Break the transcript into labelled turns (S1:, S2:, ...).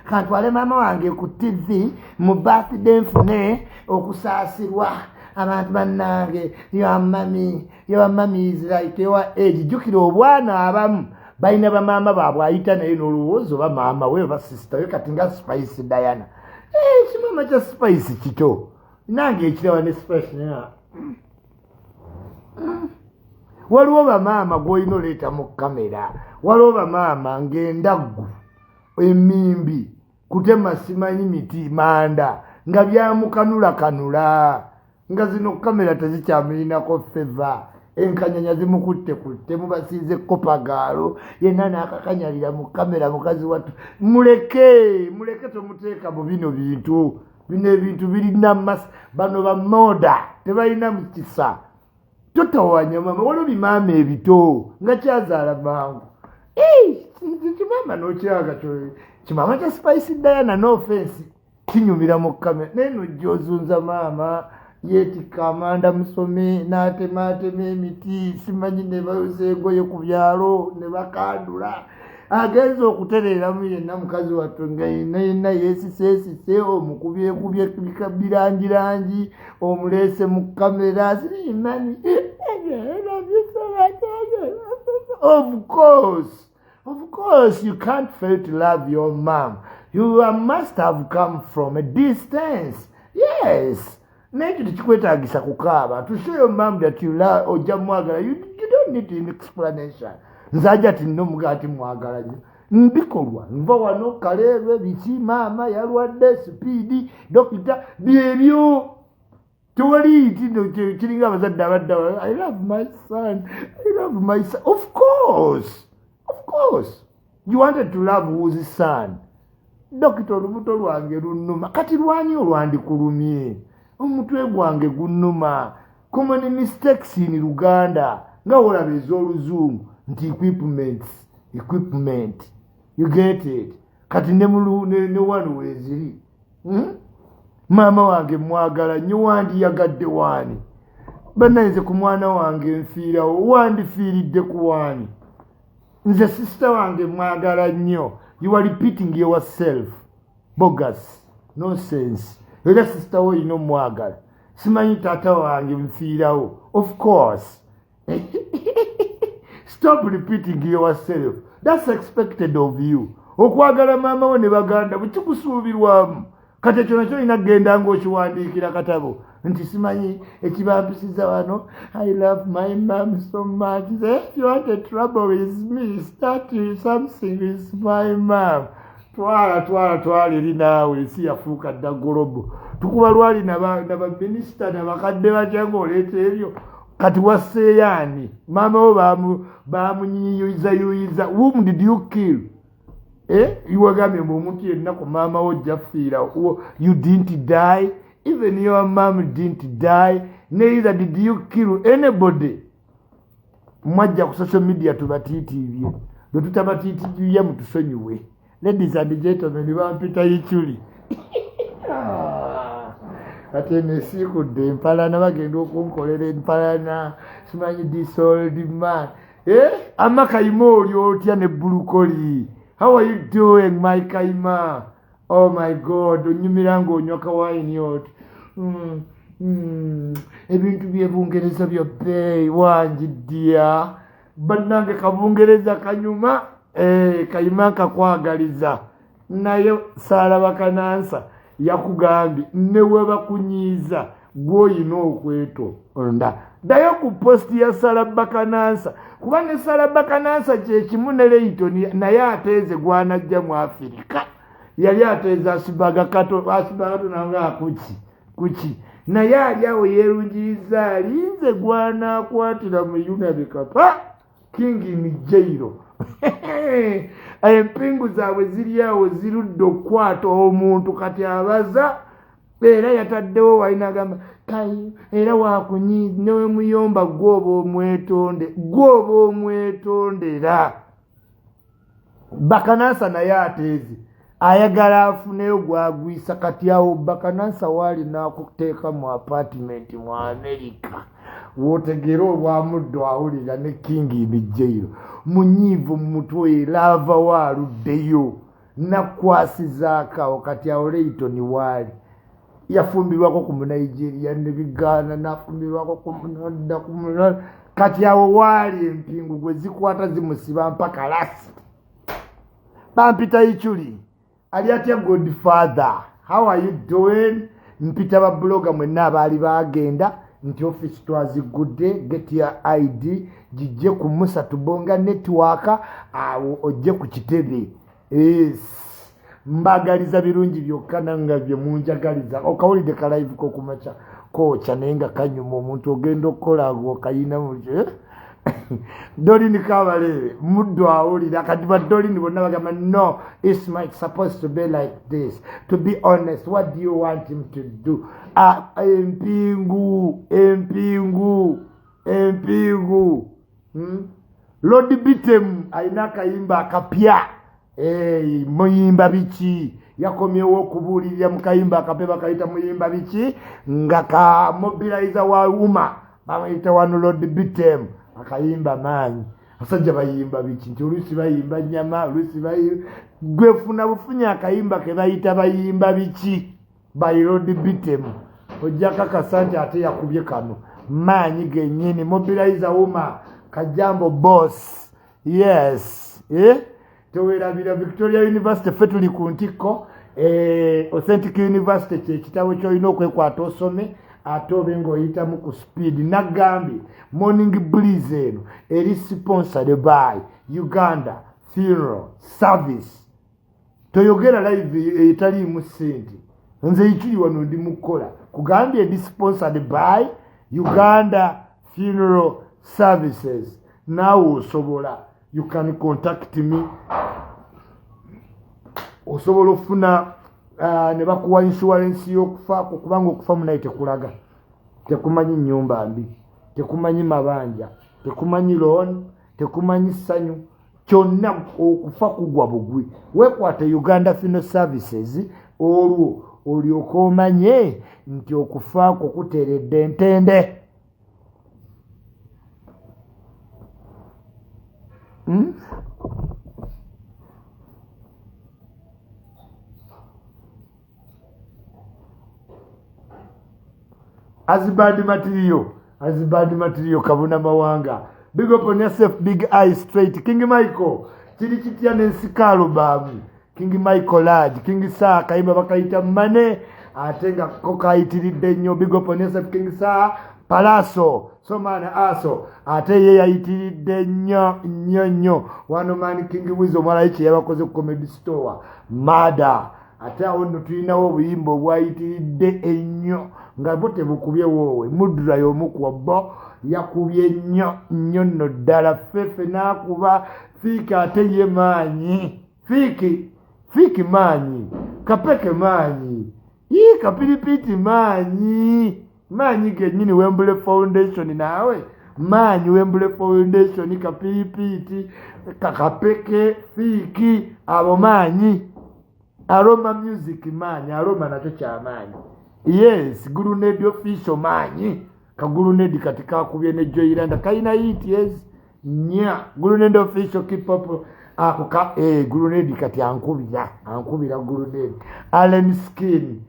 S1: kantwale maama wange ku TV mu birthday nfune okusaasirwa abantu bannange your mommy is right your age jukira obwana abamu balina bamaama baabwe ayita naye n'olowooza oba maama we oba sisita we kati nga Spice Diana kimaama kya Spice kito nange ekirawa ne Spice waliwo bamaama gw'olina oleeta mu kamera waliwo bamaama ng'endaggu emimbi kutema simanyi miti manda nga byamukanulakanula nga zino kamera tezikyamulinako feva enkanyanya zimukutte mubasiize kopagaalo yenna n'akakanyalira mu kamera mukazi wattu muleke tomuteeka mu bino ebintu birina bano bamoda tebalina mu kisa totawanya maama waliwo bimaama ebito nga kyazaala mangu kimaama n'okyaga kimaama kya Spice Diana no offense kinyumira mu kamera naye nojja ozunza maama yeetikka amanda musome n'atematema emiti simanyi ne bayoza engoye ku byalo ne bakandula agenza okutereeramu yenna mukazi wattu nga yenna yeesise omukubyekubye birangirangi omuleese mu kamera sirimani Of course, you can't fail to love your mom. You must have come from a distance. Yes. Nature chikwetagisa kukaaba. To show your mom that you love ojja mwagala, you don't need an explanation. Nzaja tinno mugati mwagala nyo. Mbikolwa. Nva wano kaleerwe biki maama yalwadde speedi dokita byebyo. Tewali tino kiringa abazadde abadda. I love my son. Of course. You wanted to love whose son? Dokita olubuto lwange lunnuma. Kati lwani olwandikulumye? Omutwe gwange gunnuma. Common mistakes in Uganda. Nga olaba ez'oluzungu nti equipment. You get it? Kati ne wano weeziri. Maama wange mwagala nnyo wandiyagadde waani. Bannanze ku mwana wange nfiirawo wandifiiridde ku waani. Nze sister wange mwagala nnyo. You are repeating yourself. Bogus. Nonsense. Era sister wo ino mwagala. Simanyi taata wange nfiirawo. Of course. Stop repeating yourself. That's expected of you. Okwagala maama wo ne baganda bukikusuubirwamu. Kati ekyo nakyo olina kgenda ng'okiwandiikira katabo nti simanyi ekibampisiza wano I love my mom so much. If you want a trouble with me, start with something with my mom. Twala eri naawe ensi yafuuka dda golobo. Tukuba lwali n'abaminisita n'abakadde batya ng'oleeta ebyo kati wasseeyaani maama wo baamunyiyuyiza. Whom did you kill? Iwagambye omuntu yenna ku maama wo jjaffiira. You didn't die. Even your mom didn't die. Neither did you kill anybody. Mwajja ku social media tubatiitiibye. Bwe tutabatiitiibye mutusonyiwe. Ladies and gentlemen, bampita yichuli. Ate nesiikudde empalana bagenda okunkolera empalana simanyi this old man. Amma Kayima oli otya ne bulukoli. How are you doing, my Kayima? Oh my God, onyumira ng'onywa kawayini oti. Ebintu by'Ebungereza byobbeeyi wanjiddiya. Bannange kabungereza kanyuma. Kayima kakwagaliza. Naye saalaba kanansa yakugambye ne webakunyiiza gw'olina okwetonda. Ddayo ku posti ya Salaba Kanansa. Kuba ne Salaba Kanansa kyekimu ne Leighton naye ateeze gwanajja mu Afirika. Yali ateeza asibaga kato nanga kuki. Naye ali awo yeerungiriza alinze gwanaakwatira mu Unabikapa. King Mijairo. Empingu zaabwe ziri awo zirudde okukwata omuntu kati abaza. Era yataddewo walina agamba Kayi era waakunyiiza newe muyomba gwoba omwetondera. Bakanansa naye ateeze ayagala afuneyo gwagwisa kati awo Bakanansa waali n'akuteeka mu apartment mu America. Wootegera obwamuddo awulira ne King Mijairo munyiivu mu mutwe era ava waaluddeyo nakwasizaakawo kati awo Leighton waali yafumbirwako ku Nigeria ne Biganda nafumbirwako ku kati awo waali empingu gwe zikwata zimusiba mpaka lasi bampita Ichuli ali atya Godfather how are you doing mpita babloga mwenna abaali bagenda nti office twazigudde get your ID jijje ku Musa Tubonga network awo ojje ku kitebe mbagaliza birungi byokka nanga bye munjagaliza okawulide ka live ko kumacha kocha nenga kanyuma omuntu ogenda okukola ago kayina muje Dolly Kabale muddo awulira kati ba Dolly bonna bagamba no Isma it's supposed to be like this to be honest what do you want him to do empingu Lord Bitem aina kayimba akapya muyimba bichi yakomyewo okubulirira mukayimba akapeba kayita muyimba bichi nga ka mobilizer wa uma bamayita wano Lord Bitem akayimba manyi asajja bayimba bichi nti olusi bayimba nyama olusi gwefuna bufunya akayimba ke bayita bayimba bichi by Lord Bitem ojjaka kasante ate yakubye kano manyi genyini mobilizer uma kajambo boss yes towerabira Victoria University fetuli ku ntiko Authentic University kyekitabo kyolina okwekwata osome ate obe ng'oyitamu ku speed nagambi morning breeze eno eri sponsored by Uganda Funeral Service toyogera live etaliimu ssente nze Ichuli wano ndi mukola kugambye eri sponsored by Uganda Funeral Services nawe osobola you can contact me osobola ofuna ne bakuwa insurance y'okufa kubanga okufa munaite kulaga tekumanyi nyumba mbi tekumanyi mabanja tekumanyi loan tekumanyi sanyu kyonna okufa kugwa bugwi wekwate Uganda Funeral Services olwo olyoka omanye nti okufa kukuteredde entende As bad material kabuna mawanga big up on yourself big eye straight King Michael kiri kitya nensikalo babu King Michael lad King Saa kayimba bakayita mane atenga kokayitiridde nnyo big up on yourself King Saa Palaso somana aso ate ye yayitiridde nnyo wano man King Wizo malaiki yabakoze ku comedy store mada ate awo nno tulinawo obuyimba obwayitiridde ennyo nga bote bukubye wowe mudura y'omukuwa bo yakubye nnyo nno ddala fefe n'akuba fiiki ate ye maanyi fiiki maanyi kapeke maanyi kapiripiti maanyi gennyini Wembule Foundation naawe maanyi Wembule Foundation kapiripiti kakapeke fiiki abo maanyi Aroma music maanyi aroma nakyo kyamaanyi yes Gurunedi official maanyi kagurunedi katika kubye ne Joyranda kaina hit yes nya Gurunedi official keep up akuka Gurunedi kati ankubira Gurunedi Allen Skin